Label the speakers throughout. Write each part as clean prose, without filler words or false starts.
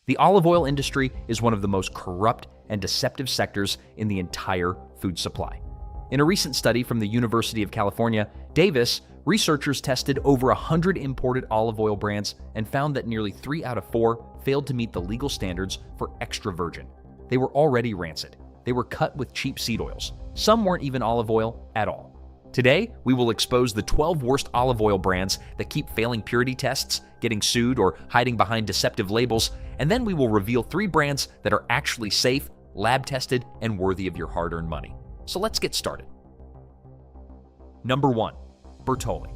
Speaker 1: The olive oil industry is one of the most corrupt and deceptive sectors in the entire food supply. In a recent study from the University of California, Davis, researchers tested over 100 imported olive oil brands and found that nearly 3 out of 4 failed to meet the legal standards for extra virgin. They were already rancid. They were cut with cheap seed oils. Some weren't even olive oil at all. Today, we will expose the 12 worst olive oil brands that keep failing purity tests, getting sued, or hiding behind deceptive labels, and then we will reveal 3 brands that are actually safe, lab-tested, and worthy of your hard-earned money. So let's get started. Number 1. Bertolli.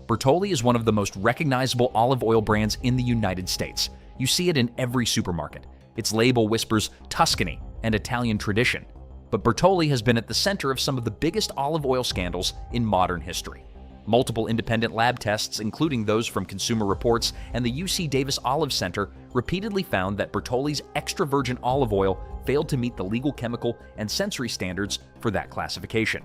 Speaker 1: Bertolli is one of the most recognizable olive oil brands in the United States. You see it in every supermarket. Its label whispers Tuscany and Italian tradition. But Bertolli has been at the center of some of the biggest olive oil scandals in modern history. Multiple independent lab tests, including those from Consumer Reports and the UC Davis Olive Center, repeatedly found that Bertolli's extra virgin olive oil failed to meet the legal chemical and sensory standards for that classification.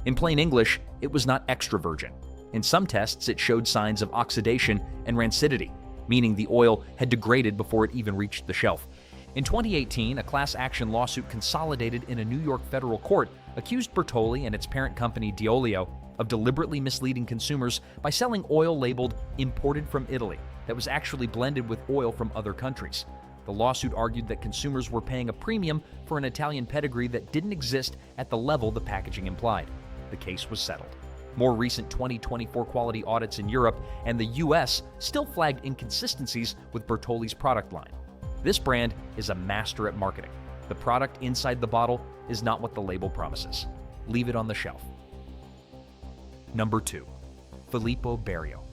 Speaker 1: In plain English, it was not extra virgin. In some tests, it showed signs of oxidation and rancidity, meaning the oil had degraded before it even reached the shelf. In 2018, a class action lawsuit consolidated in a New York federal court accused Bertolli and its parent company Diolio of deliberately misleading consumers by selling oil labeled imported from Italy that was actually blended with oil from other countries. The lawsuit argued that consumers were paying a premium for an Italian pedigree that didn't exist at the level the packaging implied. The case was settled. More recent 2024 quality audits in Europe and the US still flagged inconsistencies with Bertolli's product line. This brand is a master at marketing. The product inside the bottle is not what the label promises. Leave it on the shelf. Number 2. Filippo Berio.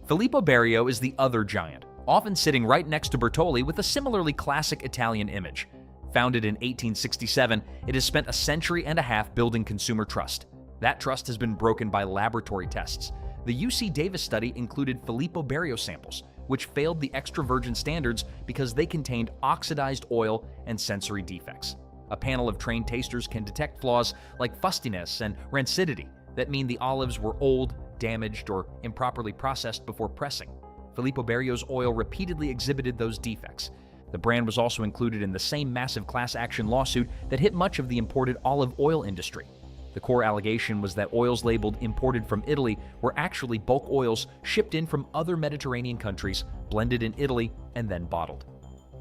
Speaker 1: Filippo Berio is the other giant, often sitting right next to Bertolli with a similarly classic Italian image. Founded in 1867, it has spent a century and a half building consumer trust. That trust has been broken by laboratory tests. The UC Davis study included Filippo Berio samples, which failed the extra virgin standards because they contained oxidized oil and sensory defects. A panel of trained tasters can detect flaws like fustiness and rancidity that mean the olives were old, damaged, or improperly processed before pressing. Filippo Berio's oil repeatedly exhibited those defects. The brand was also included in the same massive class action lawsuit that hit much of the imported olive oil industry. The core allegation was that oils labeled imported from Italy were actually bulk oils shipped in from other Mediterranean countries, blended in Italy, and then bottled.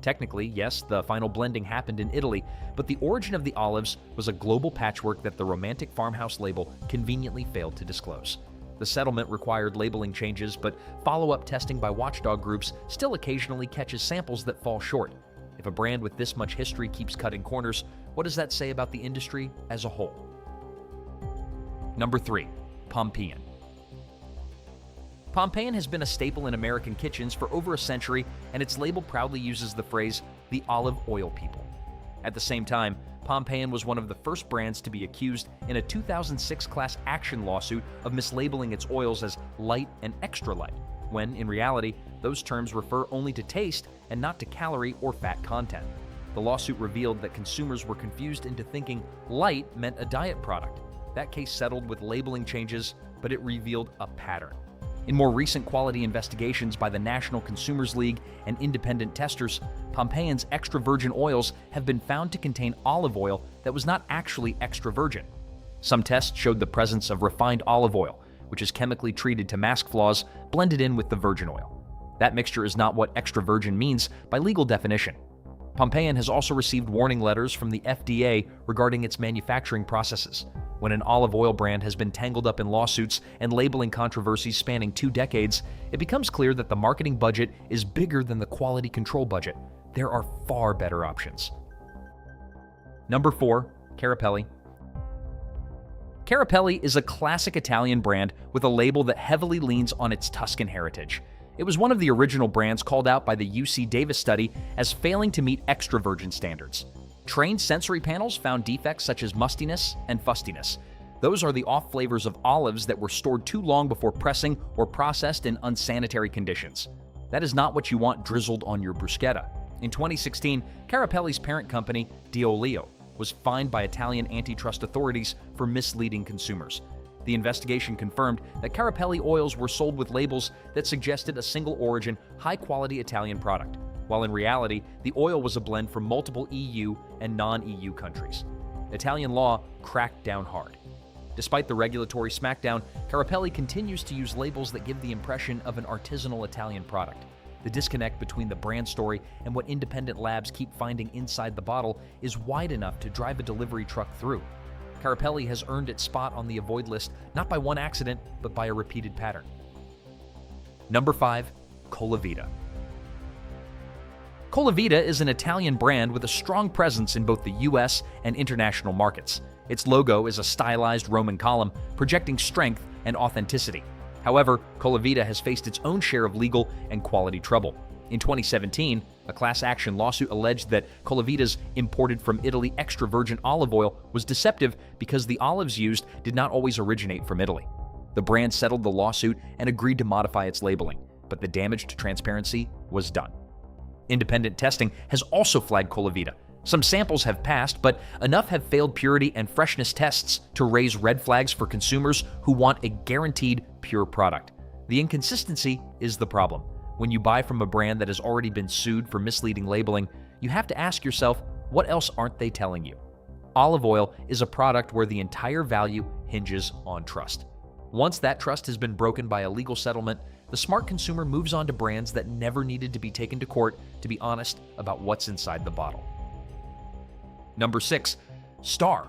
Speaker 1: Technically, yes, the final blending happened in Italy, but the origin of the olives was a global patchwork that the romantic farmhouse label conveniently failed to disclose. The settlement required labeling changes, but follow-up testing by watchdog groups still occasionally catches samples that fall short. If a brand with this much history keeps cutting corners, what does that say about the industry as a whole? Number 3. Pompeian. Pompeian has been a staple in American kitchens for over a century, and its label proudly uses the phrase, the olive oil people. At the same time, Pompeian was one of the first brands to be accused in a 2006 class action lawsuit of mislabeling its oils as light and extra light, when, in reality, those terms refer only to taste and not to calorie or fat content. The lawsuit revealed that consumers were confused into thinking light meant a diet product. That case settled with labeling changes, but it revealed a pattern. In more recent quality investigations by the National Consumers League and independent testers, Pompeian's extra virgin oils have been found to contain olive oil that was not actually extra virgin. Some tests showed the presence of refined olive oil, which is chemically treated to mask flaws, blended in with the virgin oil. That mixture is not what extra virgin means by legal definition. Pompeian has also received warning letters from the FDA regarding its manufacturing processes. When an olive oil brand has been tangled up in lawsuits and labeling controversies spanning 2 decades, it becomes clear that the marketing budget is bigger than the quality control budget. There are far better options. Number 4. Carapelli. Carapelli is a classic Italian brand with a label that heavily leans on its Tuscan heritage. It was one of the original brands called out by the UC Davis study as failing to meet extra virgin standards. Trained sensory panels found defects such as mustiness and fustiness. Those are the off flavors of olives that were stored too long before pressing or processed in unsanitary conditions. That is not what you want drizzled on your bruschetta. In 2016, Carapelli's parent company, Diolio, was fined by Italian antitrust authorities for misleading consumers. The investigation confirmed that Carapelli oils were sold with labels that suggested a single-origin, high-quality Italian product, while in reality, the oil was a blend from multiple EU and non-EU countries. Italian law cracked down hard. Despite the regulatory smackdown, Carapelli continues to use labels that give the impression of an artisanal Italian product. The disconnect between the brand story and what independent labs keep finding inside the bottle is wide enough to drive a delivery truck through. Carapelli has earned its spot on the avoid list not by one accident, but by a repeated pattern. Number 5. Colavita. Colavita is an Italian brand with a strong presence in both the US and international markets. Its logo is a stylized Roman column, projecting strength and authenticity. However, Colavita has faced its own share of legal and quality trouble. In 2017, a class action lawsuit alleged that Colavita's imported from Italy extra virgin olive oil was deceptive because the olives used did not always originate from Italy. The brand settled the lawsuit and agreed to modify its labeling, but the damage to transparency was done. Independent testing has also flagged Colavita. Some samples have passed, but enough have failed purity and freshness tests to raise red flags for consumers who want a guaranteed pure product. The inconsistency is the problem. When you buy from a brand that has already been sued for misleading labeling, you have to ask yourself, what else aren't they telling you? Olive oil is a product where the entire value hinges on trust. Once that trust has been broken by a legal settlement, the smart consumer moves on to brands that never needed to be taken to court to be honest about what's inside the bottle. Number 6. Star.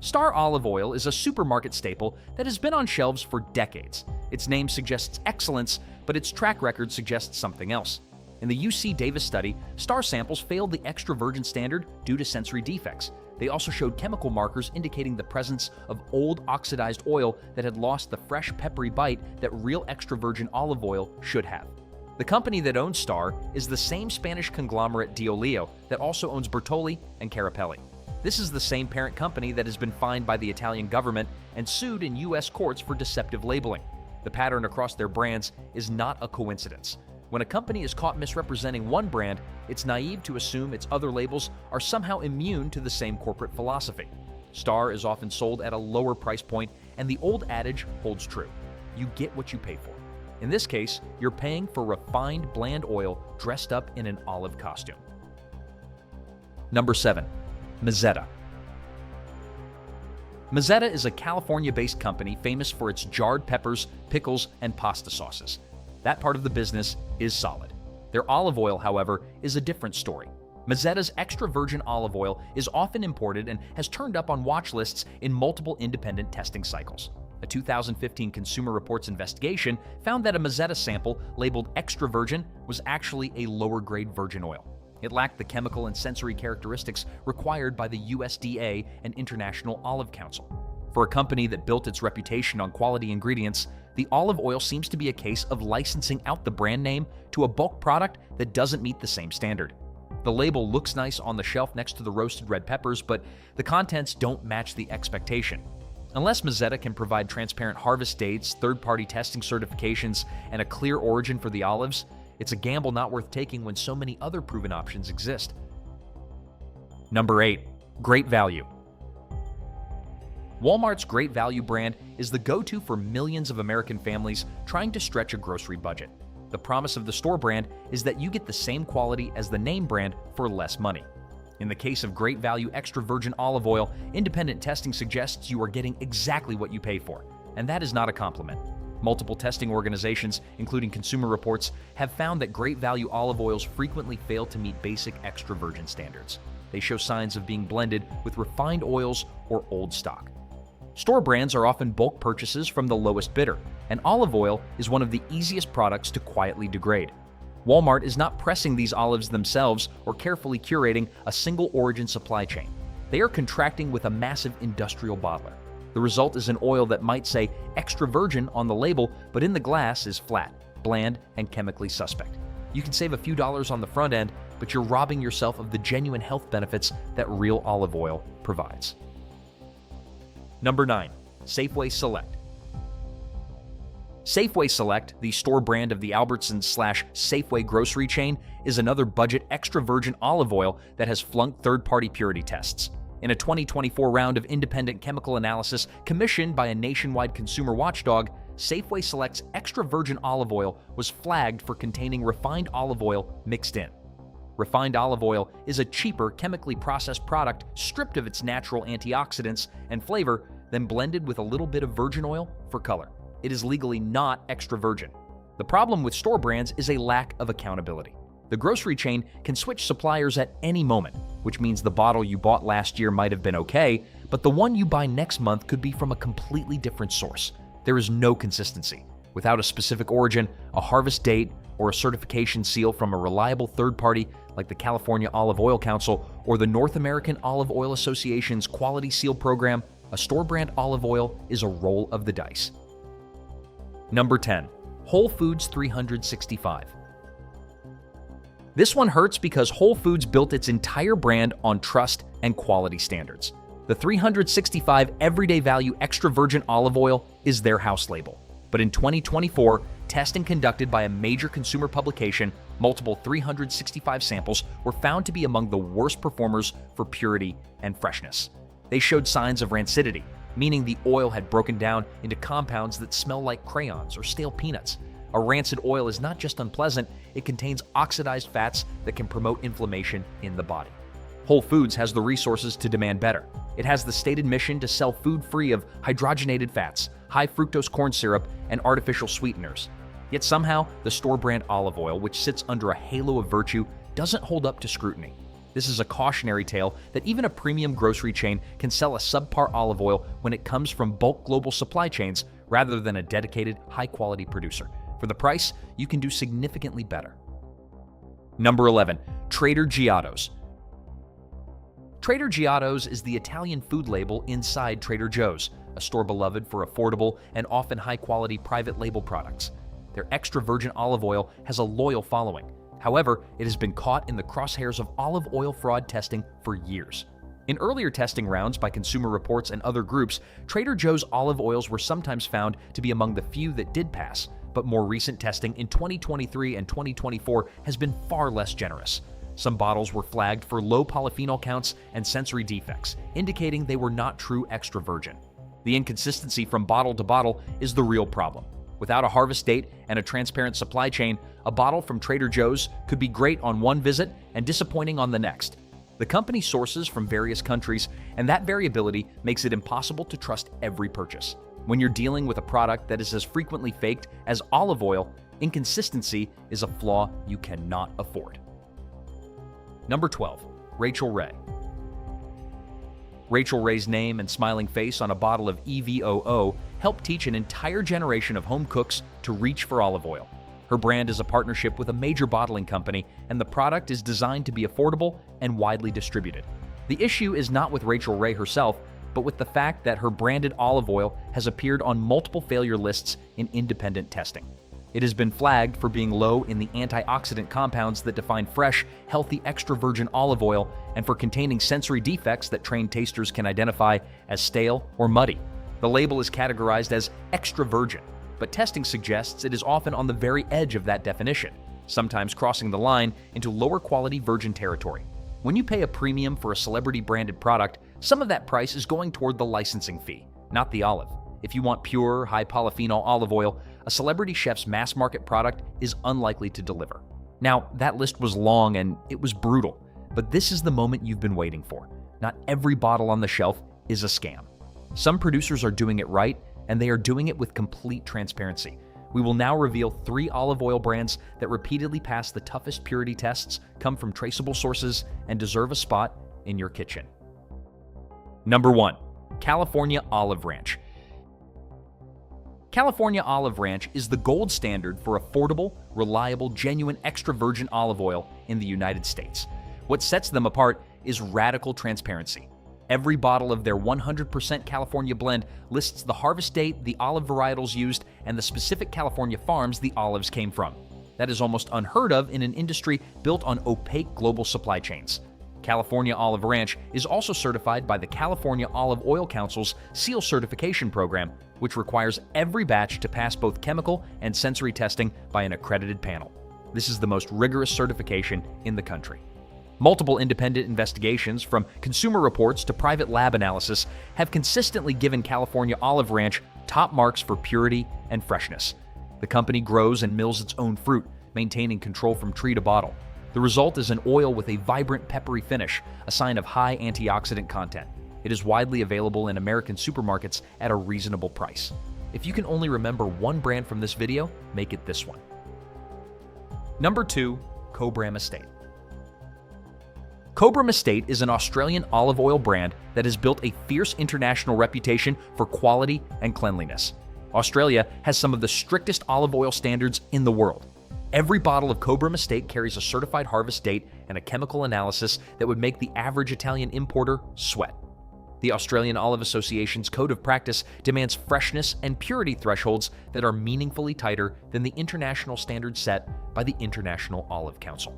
Speaker 1: Star olive oil is a supermarket staple that has been on shelves for decades. Its name suggests excellence, but its track record suggests something else. In the UC Davis study, Star samples failed the extra virgin standard due to sensory defects. They also showed chemical markers indicating the presence of old oxidized oil that had lost the fresh peppery bite that real extra virgin olive oil should have. The company that owns Star is the same Spanish conglomerate Diolio that also owns Bertolli and Carapelli. This is the same parent company that has been fined by the Italian government and sued in US courts for deceptive labeling. The pattern across their brands is not a coincidence. When a company is caught misrepresenting one brand, it's naive to assume its other labels are somehow immune to the same corporate philosophy. Star is often sold at a lower price point, and the old adage holds true. You get what you pay for. In this case, you're paying for refined, bland oil dressed up in an olive costume. Number 7. Mezzetta. Mezzetta is a California-based company famous for its jarred peppers, pickles, and pasta sauces. That part of the business is solid. Their olive oil, however, is a different story. Mezzetta's extra virgin olive oil is often imported and has turned up on watch lists in multiple independent testing cycles. A 2015 Consumer Reports investigation found that a Mezzetta sample labeled extra virgin was actually a lower-grade virgin oil. It lacked the chemical and sensory characteristics required by the USDA and International Olive Council. For a company that built its reputation on quality ingredients, the olive oil seems to be a case of licensing out the brand name to a bulk product that doesn't meet the same standard. The label looks nice on the shelf next to the roasted red peppers, but the contents don't match the expectation. Unless Mezzetta can provide transparent harvest dates, third-party testing certifications, and a clear origin for the olives, it's a gamble not worth taking when so many other proven options exist. Number 8. Great Value. Walmart's Great Value brand is the go-to for millions of American families trying to stretch a grocery budget. The promise of the store brand is that you get the same quality as the name brand for less money. In the case of Great Value extra virgin olive oil, independent testing suggests you are getting exactly what you pay for, and that is not a compliment. Multiple testing organizations, including Consumer Reports, have found that Great Value olive oils frequently fail to meet basic extra virgin standards. They show signs of being blended with refined oils or old stock. Store brands are often bulk purchases from the lowest bidder, and olive oil is one of the easiest products to quietly degrade. Walmart is not pressing these olives themselves or carefully curating a single origin supply chain. They are contracting with a massive industrial bottler. The result is an oil that might say extra virgin on the label, but in the glass is flat, bland, and chemically suspect. You can save a few dollars on the front end, but you're robbing yourself of the genuine health benefits that real olive oil provides. Number 9. Safeway Select. Safeway Select, the store brand of the Albertsons/Safeway grocery chain, is another budget extra virgin olive oil that has flunked third-party purity tests. In a 2024 round of independent chemical analysis commissioned by a nationwide consumer watchdog, Safeway Select's extra virgin olive oil was flagged for containing refined olive oil mixed in. Refined olive oil is a cheaper, chemically processed product stripped of its natural antioxidants and flavor, then blended with a little bit of virgin oil for color. It is legally not extra virgin. The problem with store brands is a lack of accountability. The grocery chain can switch suppliers at any moment, which means the bottle you bought last year might have been okay, but the one you buy next month could be from a completely different source. There is no consistency. Without a specific origin, a harvest date, or a certification seal from a reliable third party like the California Olive Oil Council or the North American Olive Oil Association's Quality Seal Program, a store brand olive oil is a roll of the dice. Number 10. Whole Foods 365. This one hurts because Whole Foods built its entire brand on trust and quality standards. The 365 Everyday Value Extra Virgin Olive Oil is their house label. But in 2024, testing conducted by a major consumer publication, multiple 365 samples were found to be among the worst performers for purity and freshness. They showed signs of rancidity, meaning the oil had broken down into compounds that smell like crayons or stale peanuts. A rancid oil is not just unpleasant, it contains oxidized fats that can promote inflammation in the body. Whole Foods has the resources to demand better. It has the stated mission to sell food free of hydrogenated fats, high fructose corn syrup, and artificial sweeteners. Yet somehow, the store brand olive oil, which sits under a halo of virtue, doesn't hold up to scrutiny. This is a cautionary tale that even a premium grocery chain can sell a subpar olive oil when it comes from bulk global supply chains rather than a dedicated, high-quality producer. For the price, you can do significantly better. Number 11. Trader Giotto's. Trader Giotto's is the Italian food label inside Trader Joe's, a store beloved for affordable and often high-quality private label products. Their extra virgin olive oil has a loyal following. However, it has been caught in the crosshairs of olive oil fraud testing for years. In earlier testing rounds by Consumer Reports and other groups, Trader Joe's olive oils were sometimes found to be among the few that did pass, but more recent testing in 2023 and 2024 has been far less generous. Some bottles were flagged for low polyphenol counts and sensory defects, indicating they were not true extra virgin. The inconsistency from bottle to bottle is the real problem. Without a harvest date and a transparent supply chain, a bottle from Trader Joe's could be great on one visit and disappointing on the next. The company sources from various countries, and that variability makes it impossible to trust every purchase. When you're dealing with a product that is as frequently faked as olive oil, inconsistency is a flaw you cannot afford. Number 12. Rachel Ray. Rachel Ray's name and smiling face on a bottle of EVOO helped teach an entire generation of home cooks to reach for olive oil. Her brand is a partnership with a major bottling company, and the product is designed to be affordable and widely distributed. The issue is not with Rachel Ray herself, but with the fact that her branded olive oil has appeared on multiple failure lists in independent testing. It has been flagged for being low in the antioxidant compounds that define fresh, healthy extra virgin olive oil and for containing sensory defects that trained tasters can identify as stale or muddy. The label is categorized as extra virgin, but testing suggests it is often on the very edge of that definition, sometimes crossing the line into lower quality virgin territory. When you pay a premium for a celebrity-branded product, some of that price is going toward the licensing fee, not the olive. If you want pure, high polyphenol olive oil, a celebrity chef's mass-market product is unlikely to deliver. Now, that list was long and it was brutal, but this is the moment you've been waiting for. Not every bottle on the shelf is a scam. Some producers are doing it right, and they are doing it with complete transparency. We will now reveal 3 olive oil brands that repeatedly pass the toughest purity tests, come from traceable sources, and deserve a spot in your kitchen. Number 1. California Olive Ranch. California Olive Ranch is the gold standard for affordable, reliable, genuine extra virgin olive oil in the United States. What sets them apart is radical transparency. Every bottle of their 100% California blend lists the harvest date, the olive varietals used, and the specific California farms the olives came from. That is almost unheard of in an industry built on opaque global supply chains. California Olive Ranch is also certified by the California Olive Oil Council's SEAL certification program, which requires every batch to pass both chemical and sensory testing by an accredited panel. This is the most rigorous certification in the country. Multiple independent investigations, from consumer reports to private lab analysis, have consistently given California Olive Ranch top marks for purity and freshness. The company grows and mills its own fruit, maintaining control from tree to bottle. The result is an oil with a vibrant peppery finish, a sign of high antioxidant content. It is widely available in American supermarkets at a reasonable price. If you can only remember one brand from this video, make it this one. Number 2, Cobram Estate. Cobram Estate is an Australian olive oil brand that has built a fierce international reputation for quality and cleanliness. Australia has some of the strictest olive oil standards in the world. Every bottle of Cobram Estate carries a certified harvest date and a chemical analysis that would make the average Italian importer sweat. The Australian Olive Association's Code of Practice demands freshness and purity thresholds that are meaningfully tighter than the international standards set by the International Olive Council.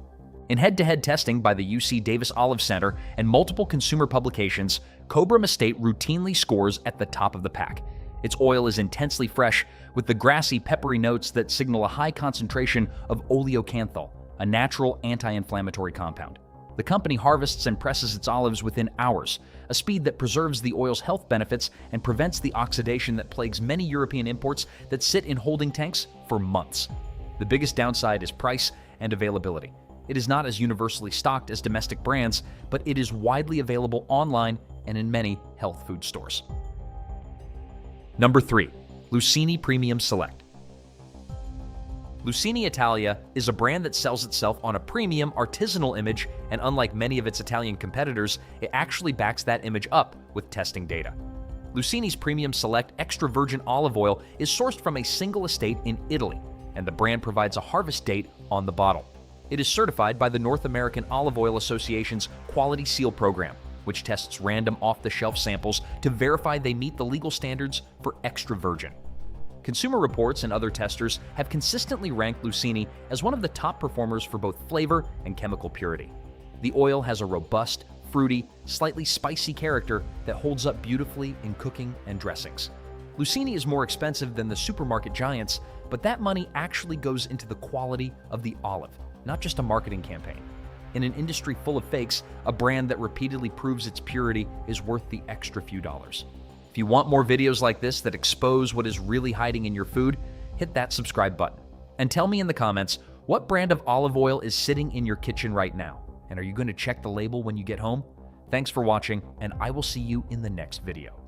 Speaker 1: In head-to-head testing by the UC Davis Olive Center and multiple consumer publications, Cobram Estate routinely scores at the top of the pack. Its oil is intensely fresh, with the grassy, peppery notes that signal a high concentration of oleocanthal, a natural anti-inflammatory compound. The company harvests and presses its olives within hours, a speed that preserves the oil's health benefits and prevents the oxidation that plagues many European imports that sit in holding tanks for months. The biggest downside is price and availability. It is not as universally stocked as domestic brands, but it is widely available online and in many health food stores. Number 3, Lucini Premium Select. Lucini Italia is a brand that sells itself on a premium artisanal image, and unlike many of its Italian competitors, it actually backs that image up with testing data. Lucini's Premium Select extra virgin olive oil is sourced from a single estate in Italy, and the brand provides a harvest date on the bottle. It is certified by the North American Olive Oil Association's Quality Seal program, which tests random off-the-shelf samples to verify they meet the legal standards for extra virgin. Consumer reports and other testers have consistently ranked Lucini as one of the top performers for both flavor and chemical purity. The oil has a robust, fruity, slightly spicy character that holds up beautifully in cooking and dressings. Lucini is more expensive than the supermarket giants, but that money actually goes into the quality of the olive, not just a marketing campaign. In an industry full of fakes, a brand that repeatedly proves its purity is worth the extra few dollars. If you want more videos like this that expose what is really hiding in your food, hit that subscribe button. And tell me in the comments, what brand of olive oil is sitting in your kitchen right now? And are you going to check the label when you get home? Thanks for watching, and I will see you in the next video.